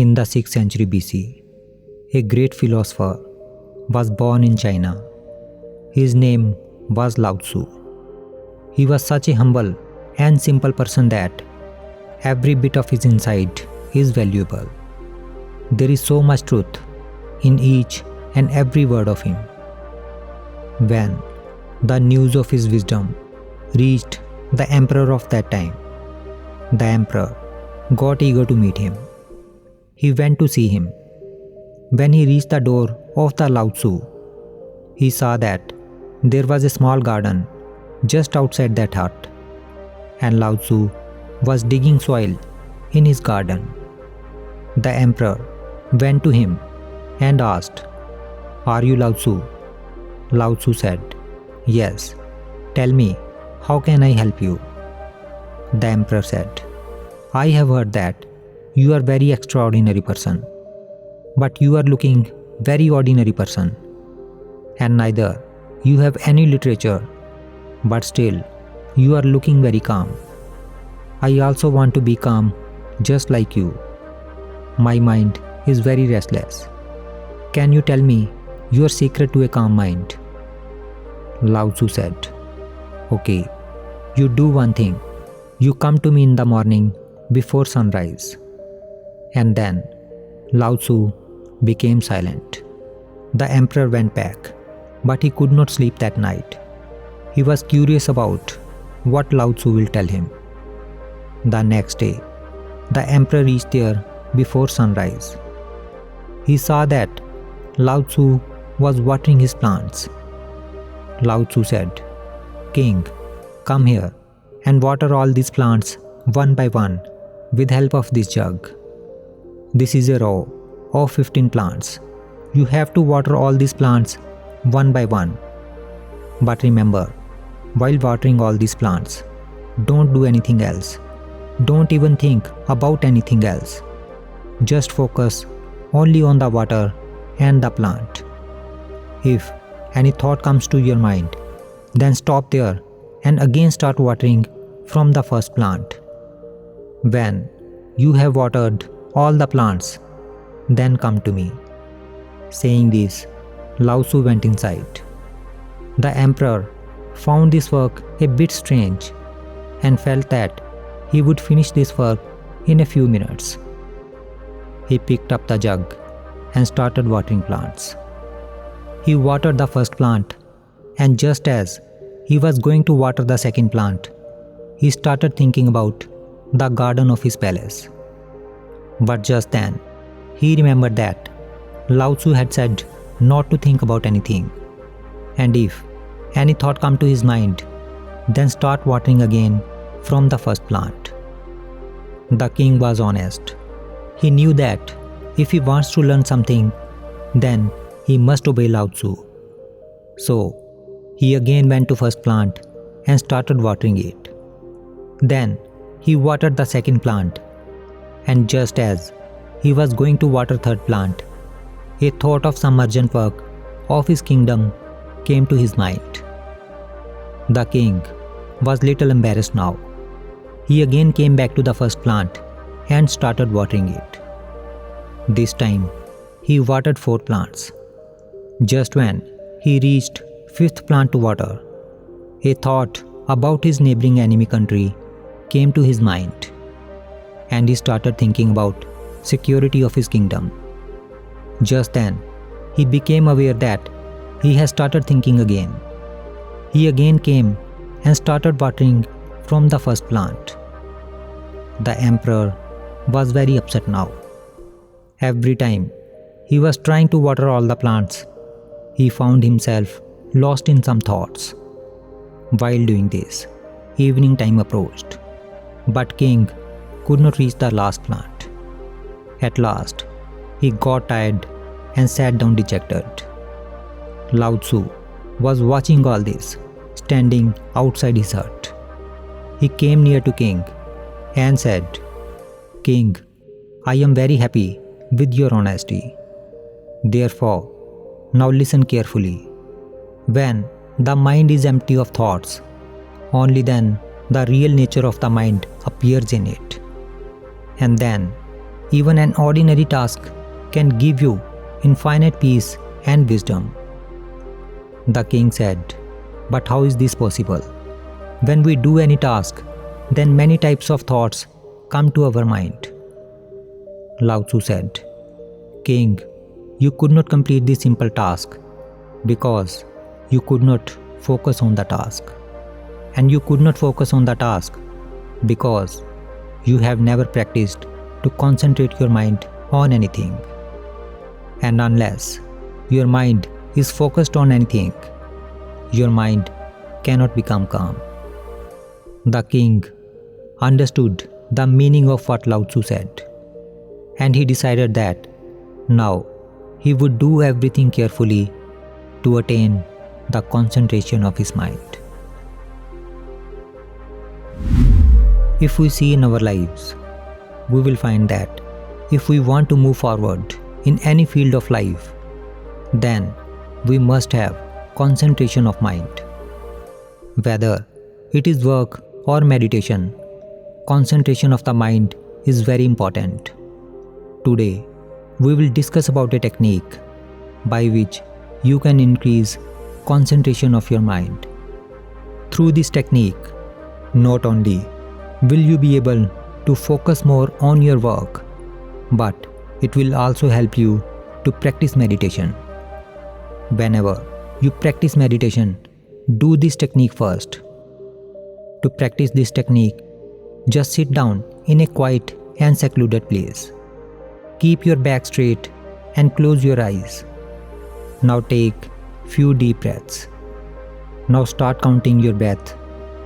In the 6th century BC, a great philosopher was born in China. His name was Lao Tzu. He was such a humble and simple person that every bit of his insight is valuable. There is so much truth in each and every word of him. When the news of his wisdom reached the emperor of that time, the emperor got eager to meet him. He went to see him. When he reached the door of the Lao Tzu, he saw that there was a small garden just outside that hut, and Lao Tzu was digging soil in his garden. The emperor went to him and asked, "Are you Lao Tzu?" Lao Tzu said, "Yes. Tell me, how can I help you?" The emperor said, "I have heard that you are very extraordinary person, but you are looking very ordinary person, and neither you have any literature, but still you are looking very calm. I also want to be calm just like you. My mind is very restless. Can you tell me your secret to a calm mind?" Lao Tzu said, "Okay, you do one thing. You come to me in the morning before sunrise." And then Lao Tzu became silent. The emperor went back, but he could not sleep that night. He was curious about what Lao Tzu will tell him. The next day, the emperor reached there before sunrise. He saw that Lao Tzu was watering his plants. Lao Tzu said, "King, come here and water all these plants one by one with help of this jug. This is a row of 15 plants. You have to water all these plants one by one. But remember, while watering all these plants, don't do anything else. Don't even think about anything else. Just focus only on the water and the plant. If any thought comes to your mind, then stop there and again start watering from the first plant. When you have watered all the plants, then come to me." Saying this, Lao Tzu went inside. The emperor found this work a bit strange and felt that he would finish this work in a few minutes. He picked up the jug and started watering plants. He watered the first plant, and just as he was going to water the second plant, he started thinking about the garden of his palace. But just then, he remembered that Lao Tzu had said not to think about anything, and if any thought come to his mind, then start watering again from the first plant. The king was honest. He knew that if he wants to learn something, then he must obey Lao Tzu. So, he again went to first plant and started watering it. Then, he watered the second plant, and just as he was going to water third plant, a thought of some urgent work of his kingdom came to his mind. The king was little embarrassed now. He again came back to the first plant and started watering it. This time, he watered 4 plants. Just when he reached 5th plant to water, a thought about his neighboring enemy country came to his mind, and he started thinking about security of his kingdom. Just then, he became aware that he had started thinking again. He again came and started watering from the first plant. The emperor was very upset now. Every time he was trying to water all the plants, he found himself lost in some thoughts. While doing this, evening time approached, but king could not reach the last plant. At last, he got tired and sat down dejected. Lao Tzu was watching all this, standing outside his hut. He came near to king and said, "King, I am very happy with your honesty. Therefore, now listen carefully. When the mind is empty of thoughts, only then the real nature of the mind appears in it. And then Even an ordinary task can give you infinite peace and wisdom. The king said, "But how is this possible? When we do any task, then many types of thoughts come to our mind." Lao Tzu said, "King, you could not complete this simple task because you could not focus on the task. And you could not focus on the task because you have never practiced to concentrate your mind on anything. And unless your mind is focused on anything, your mind cannot become calm." The king understood the meaning of what Lao Tzu said, and he decided that now he would do everything carefully to attain the concentration of his mind. If we see in our lives, we will find that if we want to move forward in any field of life, then we must have concentration of mind. Whether it is work or meditation, concentration of the mind is very important. Today, we will discuss about a technique by which you can increase concentration of your mind. Through this technique, not only will you be able to focus more on your work, but it will also help you to practice meditation. Whenever you practice meditation, do this technique first. To practice this technique, just sit down in a quiet and secluded place. Keep your back straight and close your eyes. Now take few deep breaths. Now start counting your breath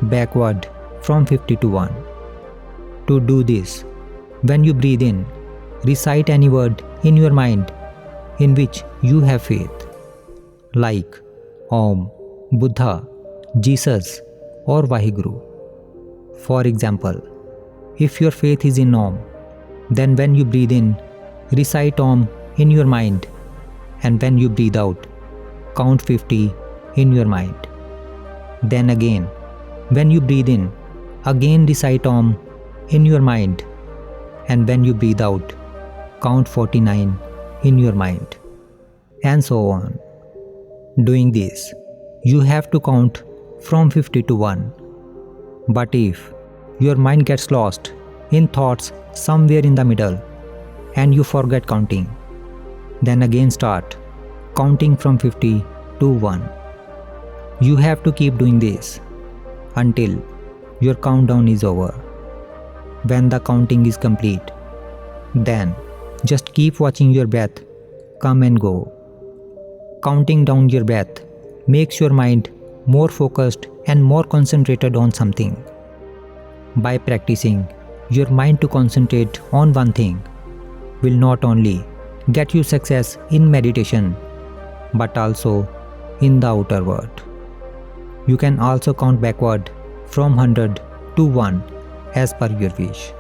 backward from 50 to 1. To do this, when you breathe in, recite any word in your mind in which you have faith, like Om, Buddha, Jesus, or Vaheguru. For example, if your faith is in Om, then when you breathe in, recite Om in your mind, and when you breathe out, count 50 in your mind. Then again, when you breathe in, again recite Om in your mind, and when you breathe out, count 49 in your mind, and so on. Doing this, you have to count from 50 to 1. But if your mind gets lost in thoughts somewhere in the middle and you forget counting, then again start counting from 50 to 1. You have to keep doing this until your countdown is over. When the counting is complete, then just keep watching your breath come and go. Counting down your breath makes your mind more focused and more concentrated on something. By practicing your mind to concentrate on one thing will not only get you success in meditation, but also in the outer world. You can also count backward from 100 to 1 as per your wish.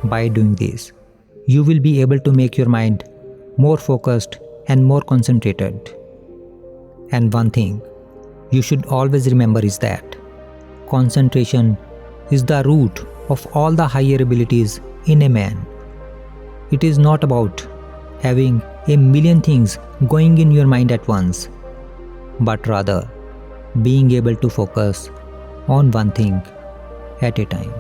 By doing this, you will be able to make your mind more focused and more concentrated. And one thing you should always remember is that concentration is the root of all the higher abilities in a man. It is not about having a million things going in your mind at once, but rather being able to focus on one thing at a time.